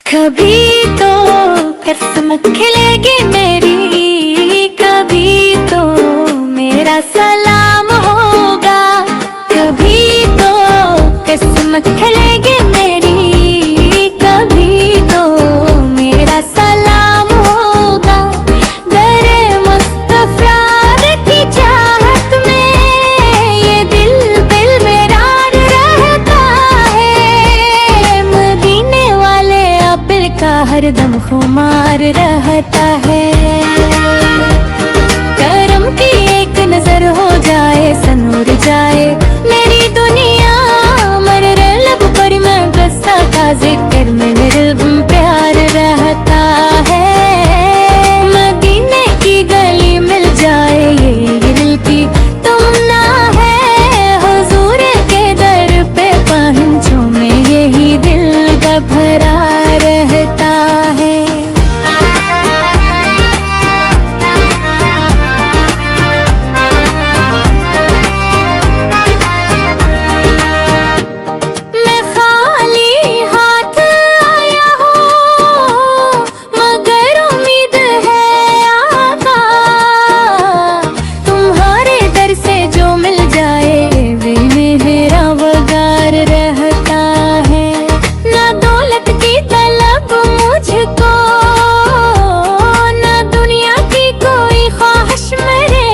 कभी तो किस्मत खिलेगी मेरी, कभी तो मेरा सलाम होगा। कभी तो किस्मत खिलेगी मेरी, कभी तो मेरा सलाम होगा। दरे मुस्तफा की चाहत में ये दिल बेकरार रहता है। मदीने वाले आबिद का हरदम खुमार रहता है। करम की एक नजर हो जाए, सनूर जाए मेरी दुनिया। मरे लब पर मैं बसा का जिक्र में मेरे प्यार रहता है। मदीने की गली मिल जाए ये दिल की तुमना है। हुजूर के दर पे पहुंचूं मैं, यही दिल का भरा रहता है। मैं खाली हाथ आया हूँ, मगर उम्मीद है आका। तुम्हारे दर से जो मिल जाए वे मेरा वगार रहता है। ना दौलत की तलब मुझको, ना दुनिया की कोई ख्वाहिश मेरे।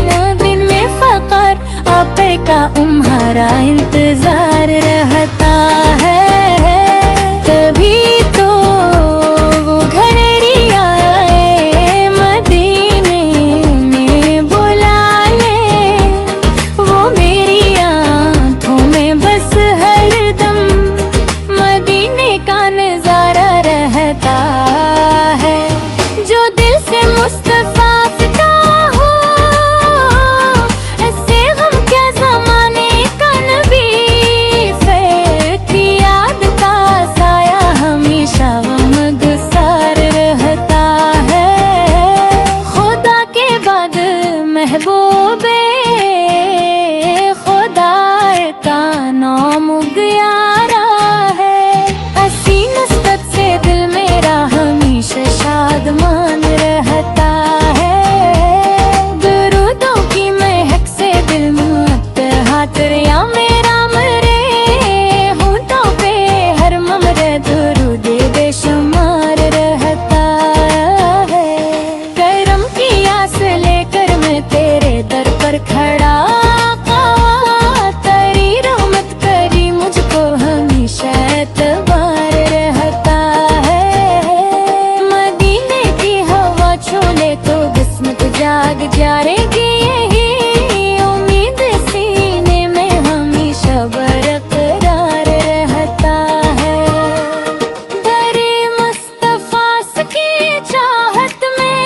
ना दिन में फकर आपे का तुम्हारा इंतजार रहता है। तभी तो वो घड़ी आए मदीने में बुला ले। वो मेरी आंखों में बस हरदम मदीने का नजारा रहता है। जो दिल से मुस्तफा फिदा हो, ऐसे हम क्या जमाने का नबी। फिर की याद का साया हमेशा गमगसार रहता है। खुदा के बाद महबूबे खुदा का नाम ग्यारा है। हसी नस्बत से दिल मेरा हमेशा शादमान रहता है। दरूदों की महक से दिल मुत्तहात या मेरा मरे। होठों पे हर ममरे दरूद बेशुमार रहता है। करम की आस लेकर मैं तेरे दर पर खड़ा, तेरी रहमत करी मुझको हमेशा एतबार रहता है। मदीने की हवा छोले तो किस्मत जाग जाएगी, यही उम्मीद सीने में हमेशा बरकरार रहता है। दरे मुस्तफा की चाहत में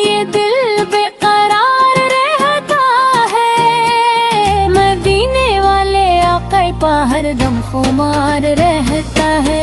ये दिल बेकरार रहता है। मदीने वाले आका पा हरदम खुमार रहता है।